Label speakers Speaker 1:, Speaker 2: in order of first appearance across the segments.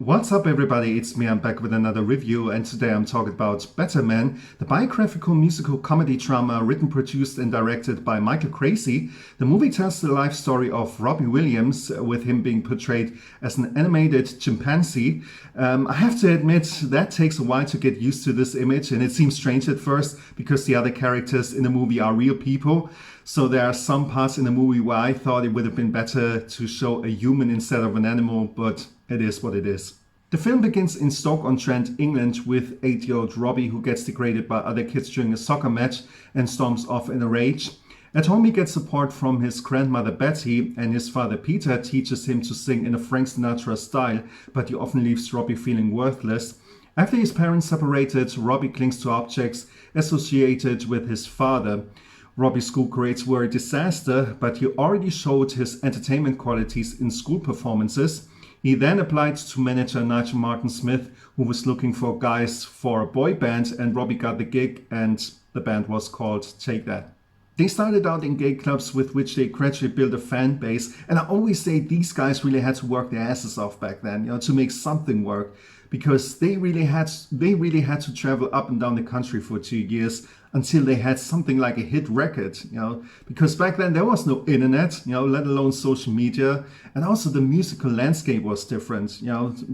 Speaker 1: What's up everybody, it's me, I'm back with another review, and today I'm talking about Better Man, the biographical musical comedy drama written, produced and directed by Michael Gracey. The movie tells the life story of Robbie Williams, with him being portrayed as an animated chimpanzee. I have to admit that takes a while to get used to this image, and it seems strange at first because the other characters in the movie are real people. So there are some parts in the movie where I thought it would have been better to show a human instead of an animal, but it is what it is. The film begins in Stoke-on-Trent, England, with 8-year-old Robbie, who gets degraded by other kids during a soccer match and storms off in a rage. At home he gets support from his grandmother Betty, and his father Peter teaches him to sing in a Frank Sinatra style, but he often leaves Robbie feeling worthless. After his parents separated, Robbie clings to objects associated with his father. Robbie's school grades were a disaster, but he already showed his entertainment qualities in school performances. He then applied to manager Nigel Martin Smith, who was looking for guys for a boy band, and Robbie got the gig, and the band was called Take That. They started out in gay clubs, with which they gradually built a fan base, and I always say these guys really had to work their asses off back then, to make something work, because they really had to travel up and down the country for 2 years until they had something like a hit record, because back then there was no internet, let alone social media, and also the musical landscape was different.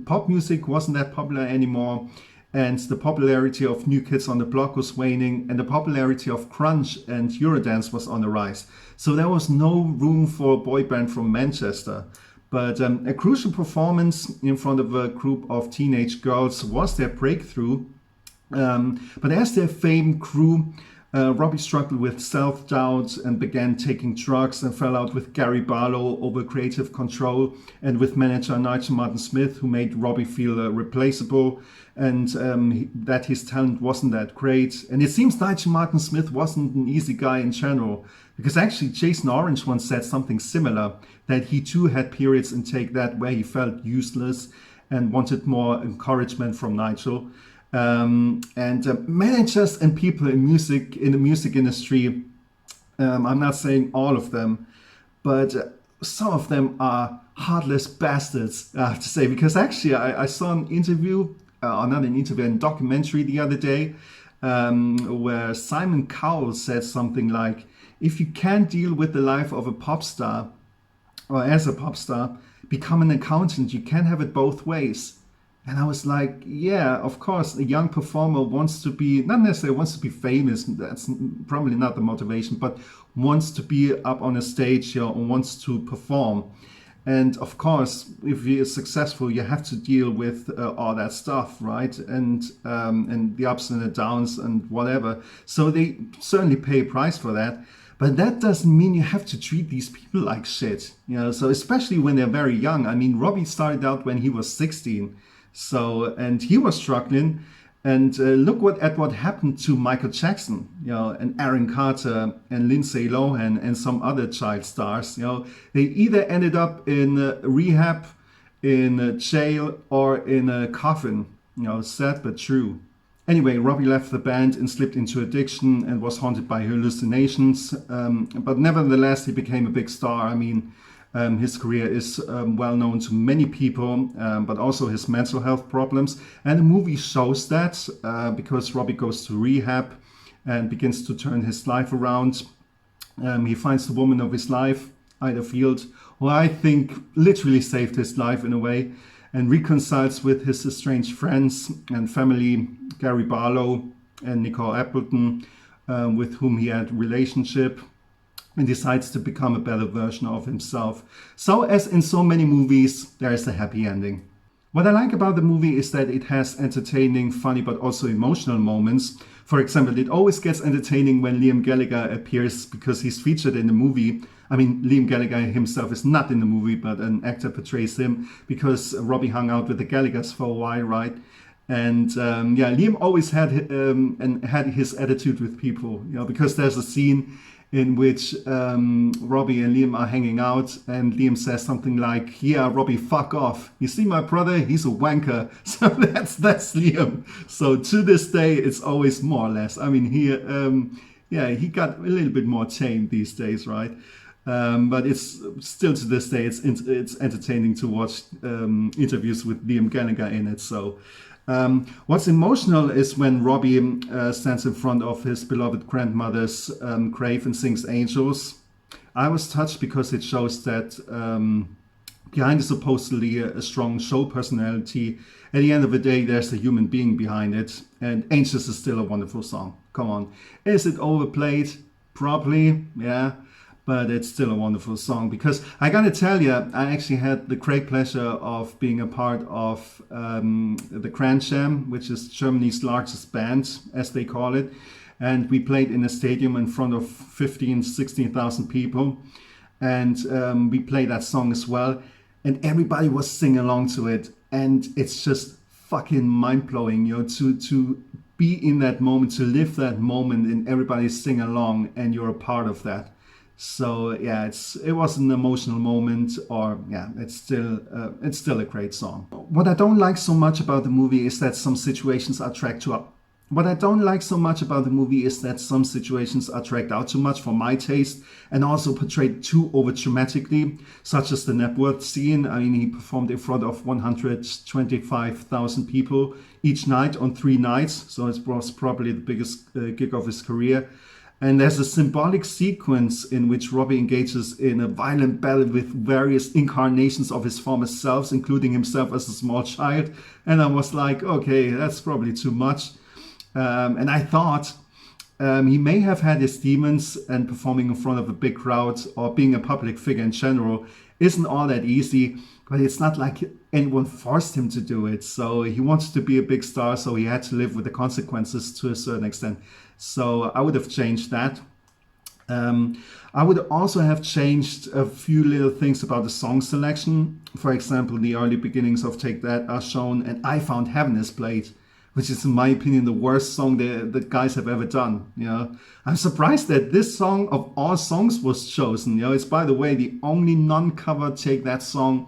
Speaker 1: Pop music wasn't that popular anymore, and the popularity of New Kids on the Block was waning, and the popularity of grunge and Eurodance was on the rise. So there was no room for a boy band from Manchester. But a crucial performance in front of a group of teenage girls was their breakthrough. But as their fame grew, Robbie struggled with self-doubt and began taking drugs, and fell out with Gary Barlow over creative control, and with manager Nigel Martin Smith, who made Robbie feel replaceable, and that his talent wasn't that great. And it seems Nigel Martin Smith wasn't an easy guy in general, because actually Jason Orange once said something similar, that he too had periods in Take That where he felt useless and wanted more encouragement from Nigel. Managers and people in the music industry, I'm not saying all of them, but some of them are heartless bastards, I have to say, because actually I saw an interview, a documentary the other day, where Simon Cowell said something like, if you can't deal with the life of a pop star, or as a pop star, become an accountant. You can't have it both ways. And I was like, yeah, of course, a young performer wants to be, not necessarily wants to be famous, that's probably not the motivation, but wants to be up on a stage, and wants to perform. And of course, if you're successful, you have to deal with all that stuff, right? And the ups and the downs and whatever. So they certainly pay a price for that. But that doesn't mean you have to treat these people like shit, so especially when they're very young. I mean, Robbie started out when he was 16. And he was struggling, and look at what happened to Michael Jackson, and Aaron Carter and Lindsay Lohan and some other child stars. They either ended up in rehab, in jail, or in a coffin. Sad but true. Anyway, Robbie left the band and slipped into addiction and was haunted by hallucinations. But nevertheless, he became a big star. I mean, his career is well known to many people, but also his mental health problems. And the movie shows that, because Robbie goes to rehab and begins to turn his life around. He finds the woman of his life, Ida Field, who I think literally saved his life in a way, and reconciles with his estranged friends and family, Gary Barlow and Nicole Appleton, with whom he had a relationship, and decides to become a better version of himself. So as in so many movies, there is a happy ending. What I like about the movie is that it has entertaining, funny, but also emotional moments. For example, it always gets entertaining when Liam Gallagher appears, because he's featured in the movie. I mean, Liam Gallagher himself is not in the movie, but an actor portrays him, because Robbie hung out with the Gallaghers for a while, right? And Liam always had his attitude with people, because there's a scene in which Robbie and Liam are hanging out, and Liam says something like, yeah, Robbie, fuck off. You see my brother? He's a wanker. So that's Liam. So to this day, it's always more or less. I mean, he got a little bit more tame these days, right? But it's still to this day, it's entertaining to watch interviews with Liam Gallagher in it. So what's emotional is when Robbie stands in front of his beloved grandmother's grave and sings Angels. I was touched because it shows that behind supposedly a strong show personality, at the end of the day, there's a human being behind it. And Angels is still a wonderful song. Come on. Is it overplayed? Probably, yeah. But it's still a wonderful song, because I gotta tell you, I actually had the great pleasure of being a part of the Grand Jam, which is Germany's largest band, as they call it. And we played in a stadium in front of 15, 16,000 people. And we played that song as well. And everybody was singing along to it. And it's just fucking mind-blowing, you know, to be in that moment, to live that moment and everybody sing along and you're a part of that. So yeah, it was an emotional moment, or yeah, it's still a great song. What I don't like so much about the movie is that some situations are dragged out. What I don't like so much about the movie is that some situations are dragged out too much for my taste and also portrayed too over dramatically, such as the Knebworth scene. I mean, he performed in front of 125,000 people each night on 3 nights, so it was probably the biggest gig of his career. And there's a symbolic sequence in which Robbie engages in a violent battle with various incarnations of his former selves, including himself as a small child. And I was like, okay, that's probably too much. And I thought he may have had his demons, and performing in front of a big crowd or being a public figure in general isn't all that easy. But it's not like anyone forced him to do it. So he wanted to be a big star, so he had to live with the consequences to a certain extent. So I would have changed that. I would also have changed a few little things about the song selection. For example, the early beginnings of Take That are shown, and I Found Heaven is played, which is, in my opinion, the worst song that guys have ever done. You know, I'm surprised that this song of all songs was chosen. You know, it's, by the way, the only non-cover Take That song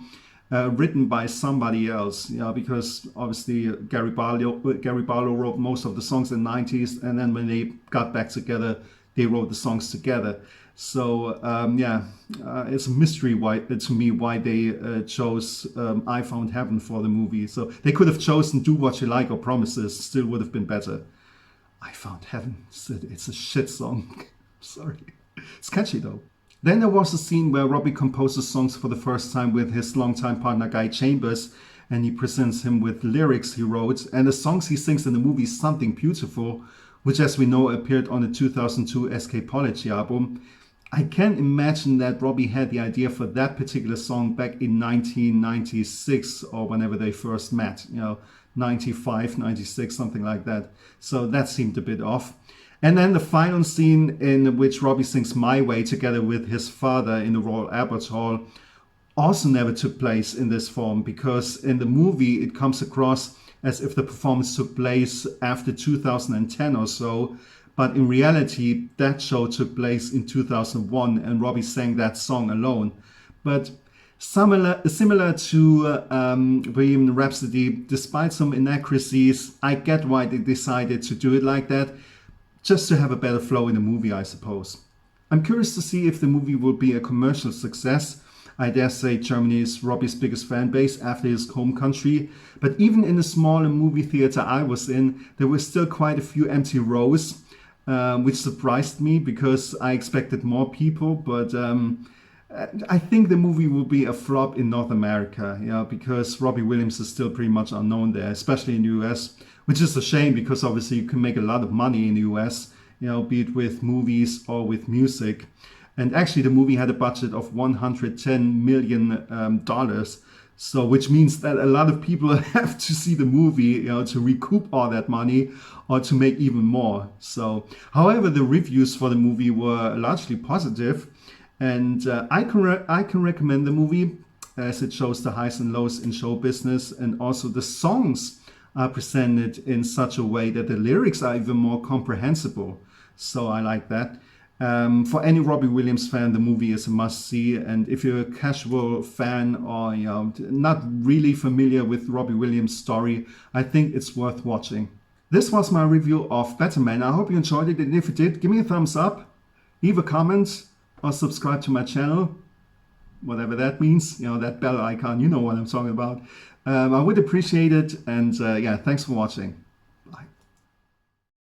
Speaker 1: written by somebody else, you know, because obviously Gary Barlow wrote most of the songs in the 90s, and then when they got back together, they wrote the songs together. So it's a mystery to me why they chose I Found Heaven for the movie. So they could have chosen Do What You Like or Promises, still would have been better. I Found Heaven, it's a shit song. Sorry. It's catchy though. Then there was a scene where Robbie composes songs for the first time with his longtime partner Guy Chambers, and he presents him with lyrics he wrote, and the songs he sings in the movie Something Beautiful, which, as we know, appeared on the 2002 Escapology album. I can imagine that Robbie had the idea for that particular song back in 1996 or whenever they first met, you know, 95, 96, something like that. So that seemed a bit off. And then the final scene in which Robbie sings My Way together with his father in the Royal Albert Hall also never took place in this form, because in the movie it comes across as if the performance took place after 2010 or so, but in reality that show took place in 2001 and Robbie sang that song alone. But similar to Bohemian Rhapsody, despite some inaccuracies, I get why they decided to do it like that, just to have a better flow in the movie, I suppose. I'm curious to see if the movie will be a commercial success. I dare say Germany is Robbie's biggest fan base after his home country, but even in the smaller movie theater I was in, there were still quite a few empty rows, which surprised me because I expected more people, but I think the movie will be a flop in North America, you know, because Robbie Williams is still pretty much unknown there, especially in the US, which is a shame because obviously you can make a lot of money in the US, you know, be it with movies or with music. And actually the movie had a budget of $110 million, so which means that a lot of people have to see the movie, you know, to recoup all that money or to make even more. So, however, the reviews for the movie were largely positive, and I can recommend the movie as it shows the highs and lows in show business, and also the songs are presented in such a way that the lyrics are even more comprehensible. So I like that. For any Robbie Williams fan, the movie is a must-see, and if you're a casual fan or, you know, not really familiar with Robbie Williams' story, I think it's worth watching. This was my review of Better Man. I hope you enjoyed it, and if you did, give me a thumbs up, leave a comment, or subscribe to my channel, whatever that means, that bell icon, you know what I'm talking about. I would appreciate it. And yeah, thanks for watching.